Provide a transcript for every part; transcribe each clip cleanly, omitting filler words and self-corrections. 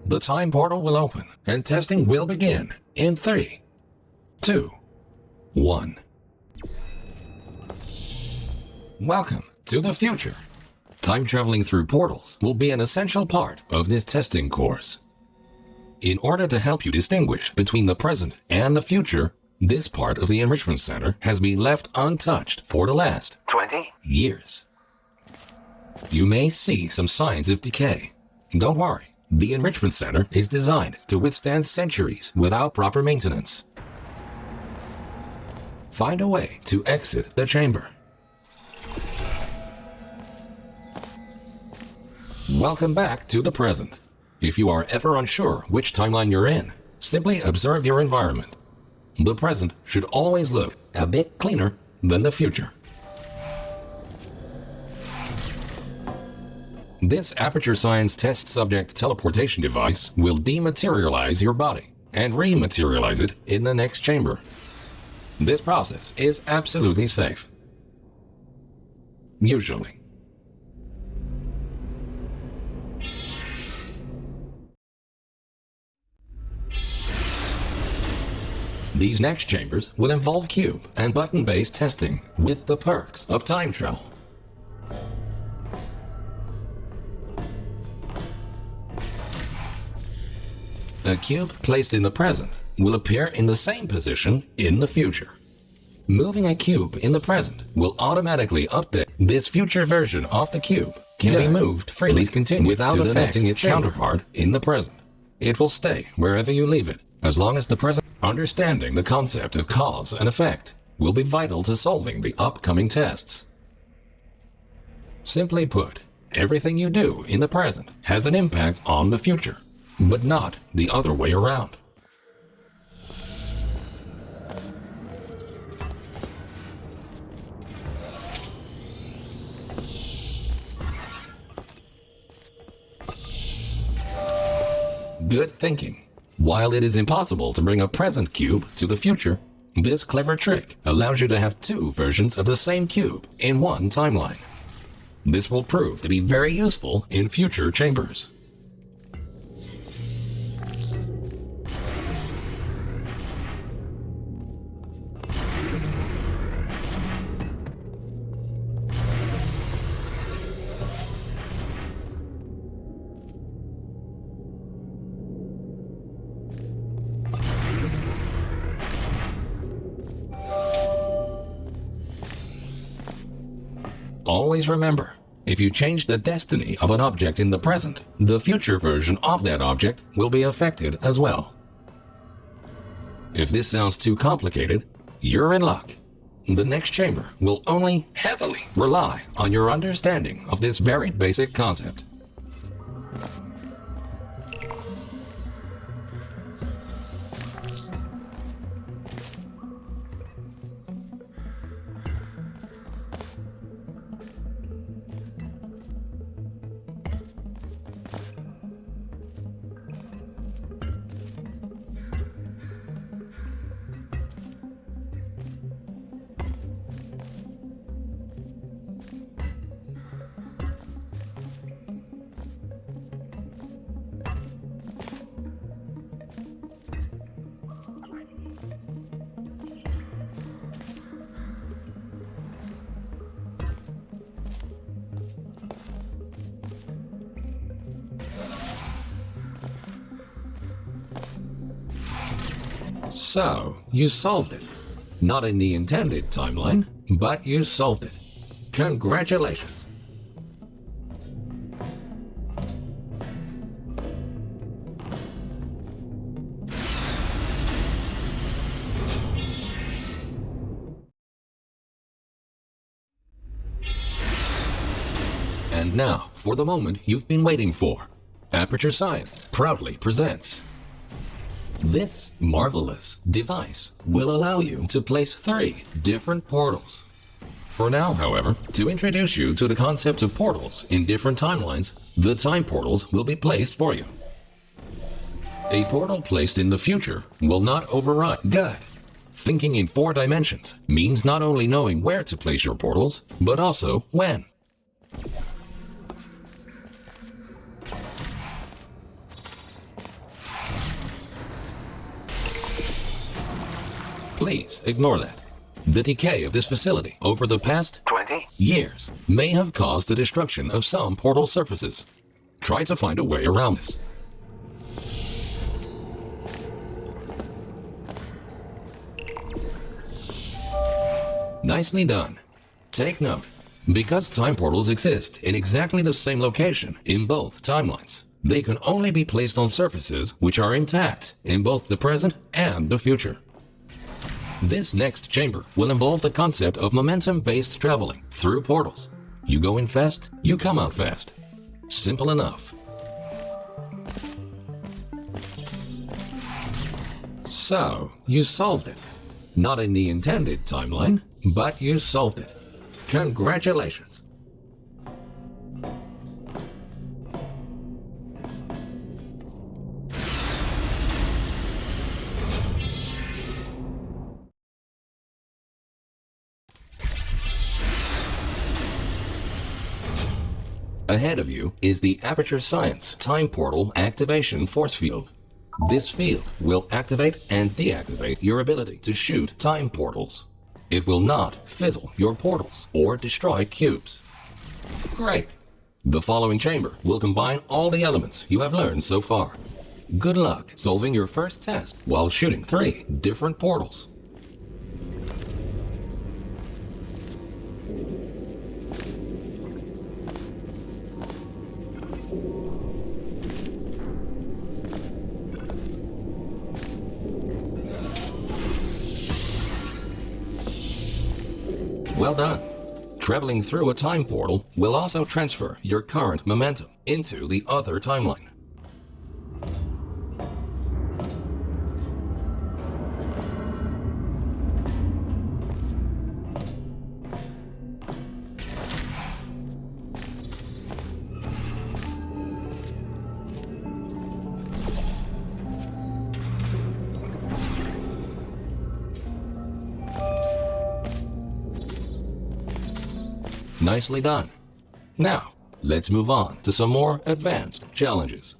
the time portal will open and testing will begin in 3, 2, 1. Welcome to the future. Time traveling through portals will be an essential part of this testing course. In order to help you distinguish between the present and the future, this part of the Enrichment Center has been left untouched for the last 20 years. You may see some signs of decay. Don't worry, the Enrichment Center is designed to withstand centuries without proper maintenance. Find a way to exit the chamber. Welcome back to the present. If you are ever unsure which timeline you're in, simply observe your environment. The present should always look a bit cleaner than the future. This Aperture Science test subject teleportation device will dematerialize your body and rematerialize it in the next chamber. This process is absolutely safe. Usually. These next chambers will involve cube and button-based testing with the perks of time travel. A cube placed in the present will appear in the same position in the future. Moving a cube in the present will automatically update. This future version of the cube can be moved freely without affecting its counterpart in the present. It will stay wherever you leave it, as long as the present. Understanding the concept of cause and effect will be vital to solving the upcoming tests. Simply put, everything you do in the present has an impact on the future, but not the other way around. Good thinking. While it is impossible to bring a present cube to the future, this clever trick allows you to have two versions of the same cube in one timeline. This will prove to be very useful in future chambers. Always remember, if you change the destiny of an object in the present, the future version of that object will be affected as well. If this sounds too complicated, you're in luck. The next chamber will only heavily rely on your understanding of this very basic concept. So, you solved it. Not in the intended timeline, but you solved it. Congratulations. And now, for the moment you've been waiting for. Aperture Science proudly presents. This marvelous device will allow you to place 3 different portals. For now, however, to introduce you to the concept of portals in different timelines, the time portals will be placed for you. A portal placed in the future will not override. Good. Thinking in 4 dimensions means not only knowing where to place your portals, but also when. please ignore that. The decay of this facility over the past 20 years may have caused the destruction of some portal surfaces. Try to find a way around this. Nicely done. Take note, because time portals exist in exactly the same location in both timelines, they can only be placed on surfaces which are intact in both the present and the future. This next chamber will involve the concept of momentum-based traveling through portals. You go in fast, you come out fast. Simple enough. So, you solved it. Not in the intended timeline, but you solved it. Congratulations. Ahead of you is the Aperture Science Time Portal Activation Force Field. This field will activate and deactivate your ability to shoot time portals. It will not fizzle your portals or destroy cubes. Great! The following chamber will combine all the elements you have learned so far. Good luck solving your first test while shooting 3 different portals. Well done. Traveling through a time portal will also transfer your current momentum into the other timeline. Nicely done. Now, let's move on to some more advanced challenges.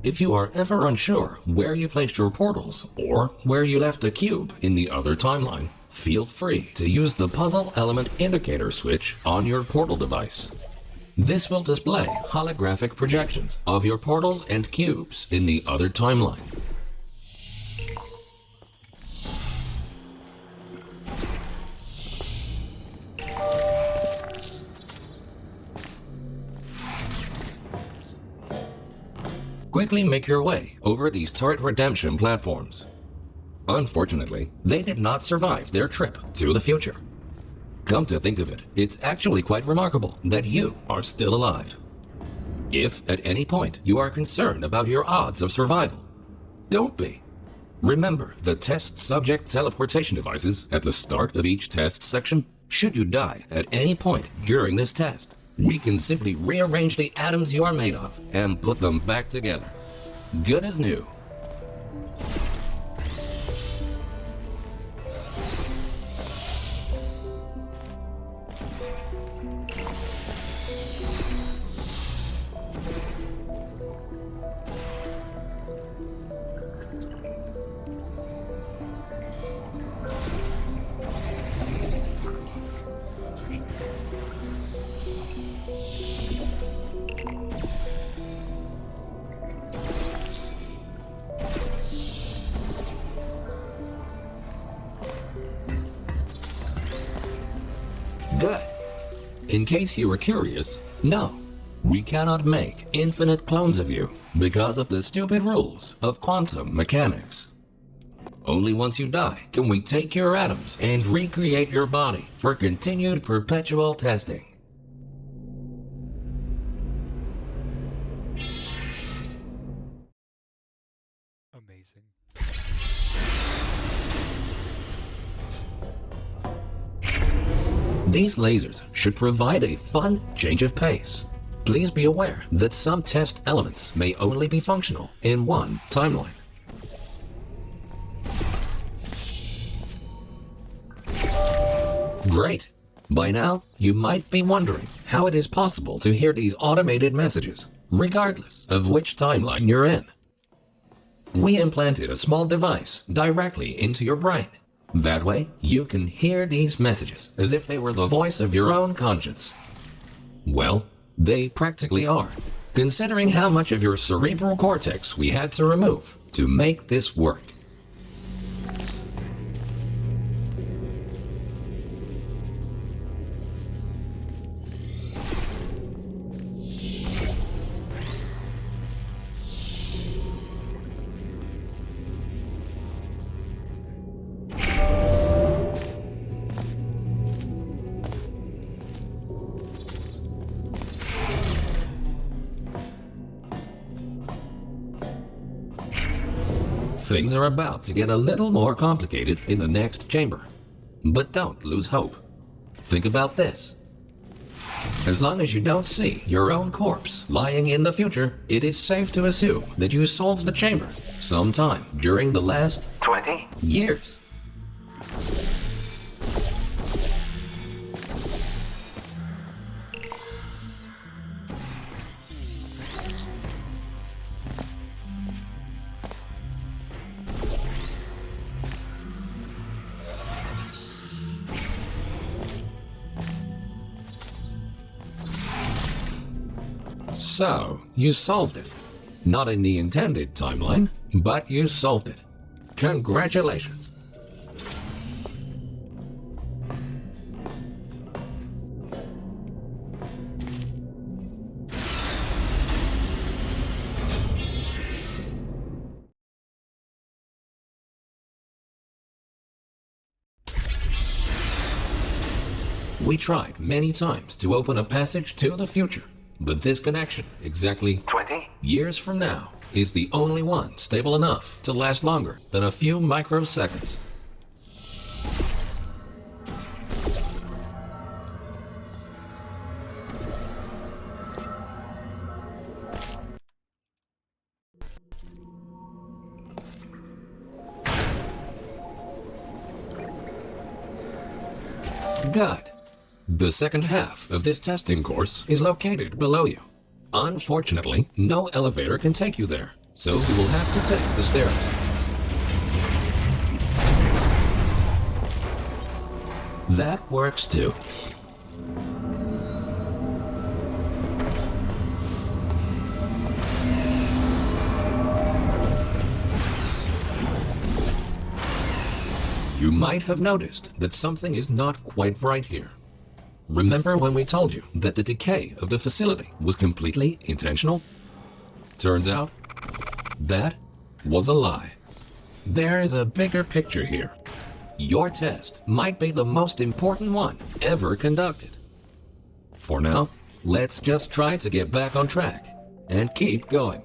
If you are ever unsure where you placed your portals or where you left a cube in the other timeline, feel free to use the puzzle element indicator switch on your portal device. This will display holographic projections of your portals and cubes in the other timeline. Quickly make your way over these turret redemption platforms. Unfortunately, they did not survive their trip to the future. Come to think of it, it's actually quite remarkable that you are still alive. If at any point you are concerned about your odds of survival, don't be. Remember the test subject teleportation devices at the start of each test section? Should you die at any point during this test, we can simply rearrange the atoms you are made of and put them back together. Good as new. Good. In case you were curious, no, we cannot make infinite clones of you because of the stupid rules of quantum mechanics. Only once you die can we take your atoms and recreate your body for continued perpetual testing. Amazing. These lasers should provide a fun change of pace. Please be aware that some test elements may only be functional in one timeline. Great. By now, you might be wondering how it is possible to hear these automated messages, regardless of which timeline you're in. We implanted a small device directly into your brain. That way, you can hear these messages as if they were the voice of your own conscience. Well, they practically are, considering how much of your cerebral cortex we had to remove to make this work. Things are about to get a little more complicated in the next chamber. But don't lose hope. Think about this. As long as you don't see your own corpse lying in the future, it is safe to assume that you solved the chamber sometime during the last 20 years. So, you solved it. Not in the intended timeline, but you solved it. Congratulations. We tried many times to open a passage to the future, but this connection, exactly 20 years from now, is the only one stable enough to last longer than a few microseconds. Good. The second half of this testing course is located below you. Unfortunately, no elevator can take you there, so you will have to take the stairs. That works too. You might have noticed that something is not quite right here. Remember when we told you that the decay of the facility was completely intentional? Turns out, that was a lie. There is a bigger picture here. Your test might be the most important one ever conducted. For now, let's just try to get back on track and keep going.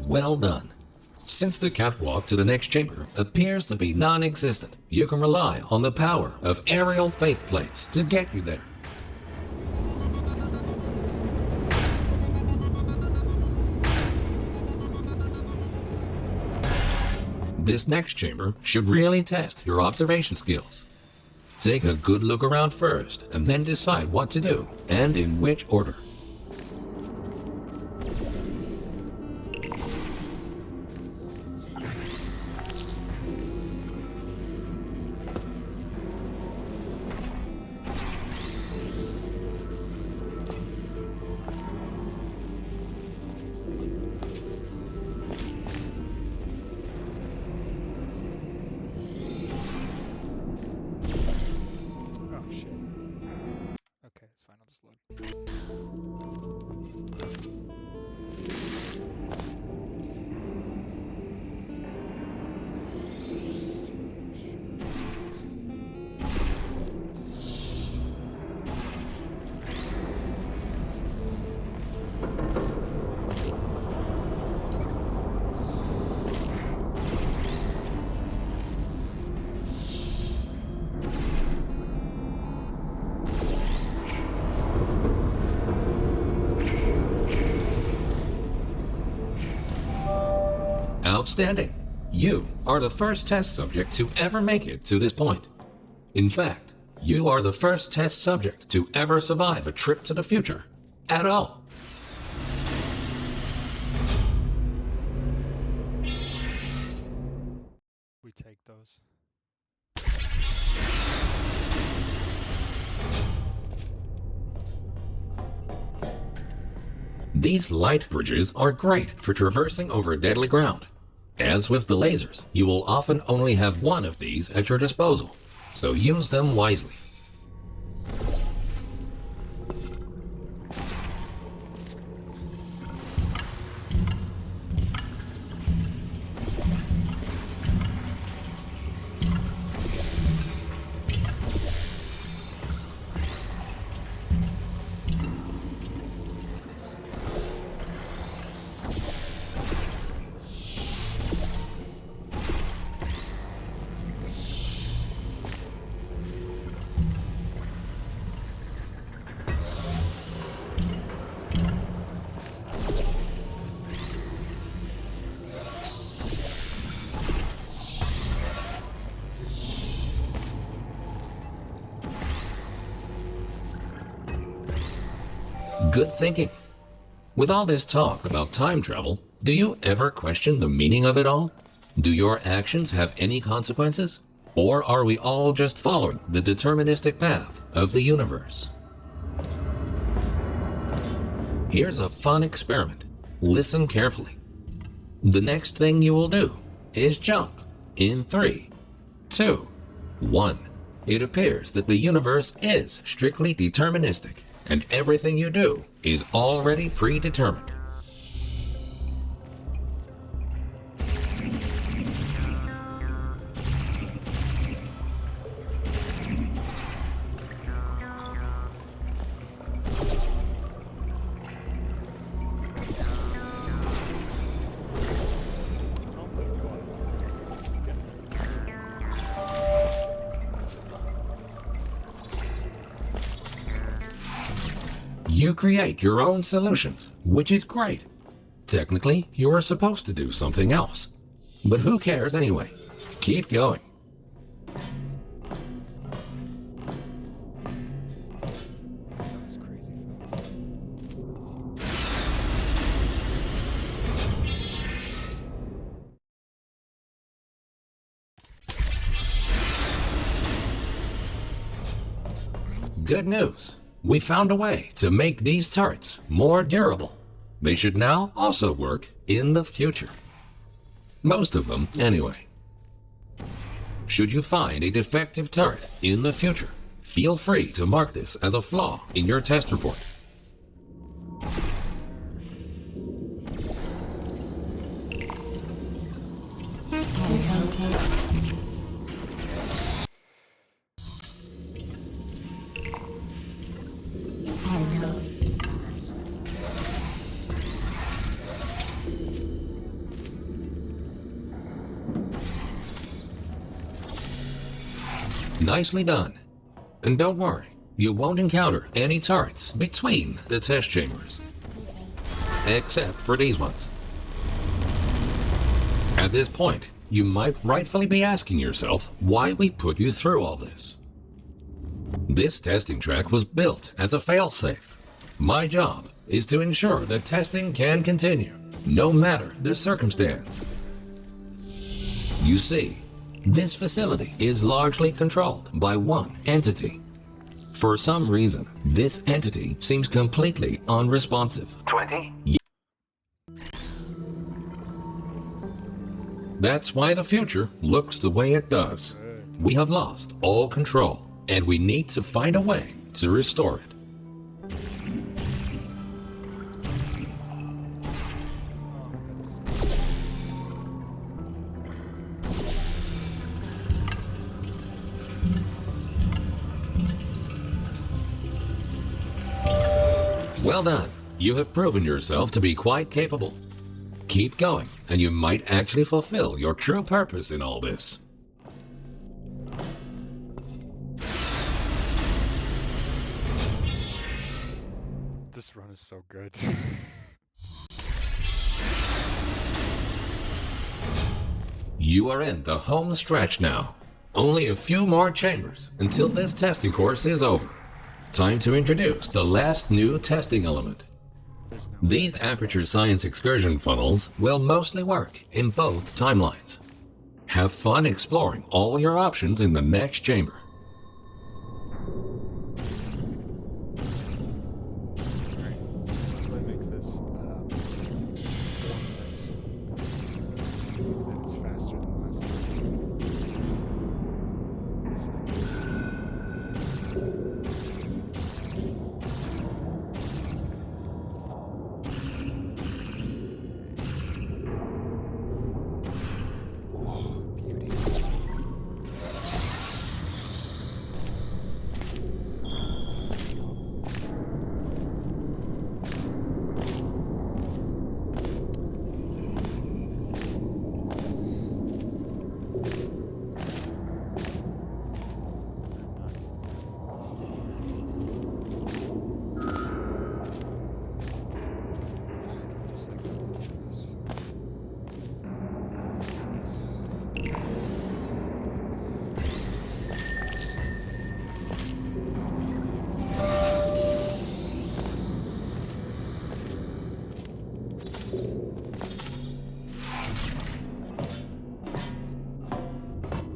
Well done. Since the catwalk to the next chamber appears to be non-existent, you can rely on the power of aerial faith plates to get you there. This next chamber should really test your observation skills. Take a good look around first, and then decide what to do, and in which order. Oh shit. Okay, it's fine. I'll just load. Outstanding. You are the first test subject to ever make it to this point. In fact, you are the first test subject to ever survive a trip to the future at all. We take those. These light bridges are great for traversing over deadly ground. As with the lasers, you will often only have one of these at your disposal, so use them wisely. Good thinking. With all this talk about time travel, do you ever question the meaning of it all? Do your actions have any consequences? Or are we all just following the deterministic path of the universe? Here's a fun experiment. Listen carefully. The next thing you will do is jump in 3, 2, 1. It appears that the universe is strictly deterministic, and everything you do is already predetermined. You create your own solutions, which is great. Technically, you are supposed to do something else. But who cares anyway? Keep going. That was crazy fast. Good news. We found a way to make these turrets more durable. They should now also work in the future. Most of them, anyway. Should you find a defective turret in the future, feel free to mark this as a flaw in your test report. Nicely done. And don't worry, you won't encounter any turrets between the test chambers. Except for these ones. At this point, you might rightfully be asking yourself why we put you through all this. This testing track was built as a failsafe. My job is to ensure that testing can continue, no matter the circumstance. You see, this facility is largely controlled by one entity. For some reason, this entity seems completely unresponsive. 20? That's why the future looks the way it does. We have lost all control, and we need to find a way to restore it. Well done. You have proven yourself to be quite capable. Keep going, and you might actually fulfill your true purpose in all this. This run is so good. You are in the home stretch now. Only a few more chambers until this testing course is over. Time to introduce the last new testing element. These Aperture Science excursion funnels will mostly work in both timelines. Have fun exploring all your options in the next chamber.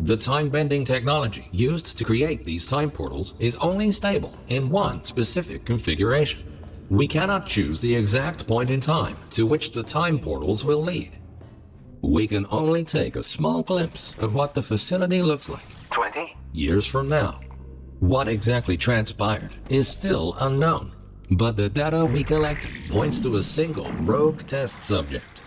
The time-bending technology used to create these time portals is only stable in one specific configuration. We cannot choose the exact point in time to which the time portals will lead. We can only take a small glimpse of what the facility looks like 20 years from now. What exactly transpired is still unknown, but the data we collected points to a single rogue test subject.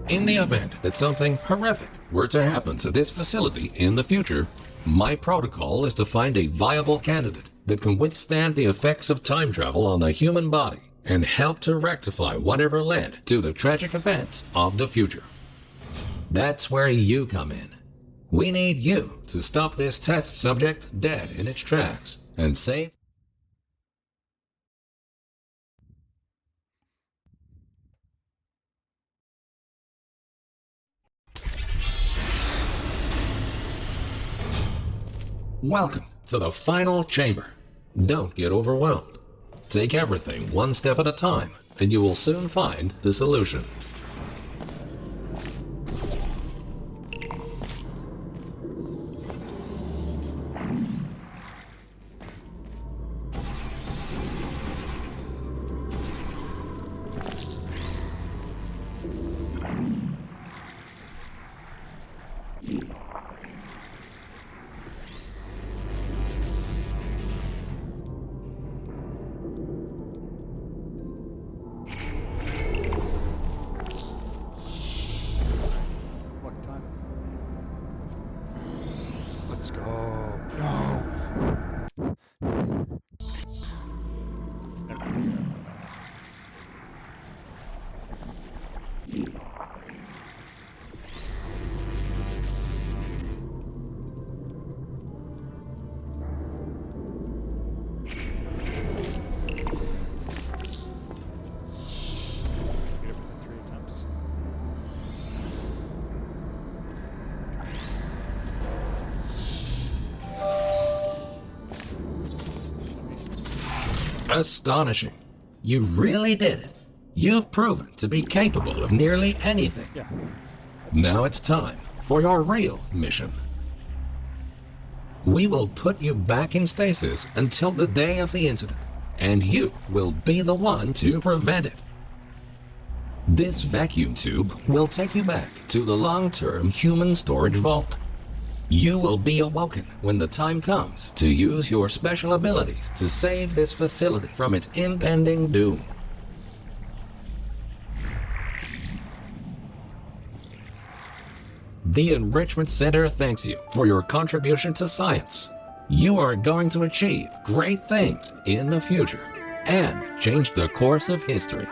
In the event that something horrific were to happen to this facility in the future, my protocol is to find a viable candidate that can withstand the effects of time travel on the human body and help to rectify whatever led to the tragic events of the future. That's where you come in. We need you to stop this test subject dead in its tracks and save. Welcome to the final chamber. Don't get overwhelmed. Take everything one step at a time, and you will soon find the solution. Astonishing. You really did it. You've proven to be capable of nearly anything. Yeah. Now it's time for your real mission. We will put you back in stasis until the day of the incident, and you will be the one to prevent it. This vacuum tube will take you back to the long-term human storage vault. You will be awoken when the time comes to use your special abilities to save this facility from its impending doom. The Enrichment Center thanks you for your contribution to science. You are going to achieve great things in the future and change the course of history.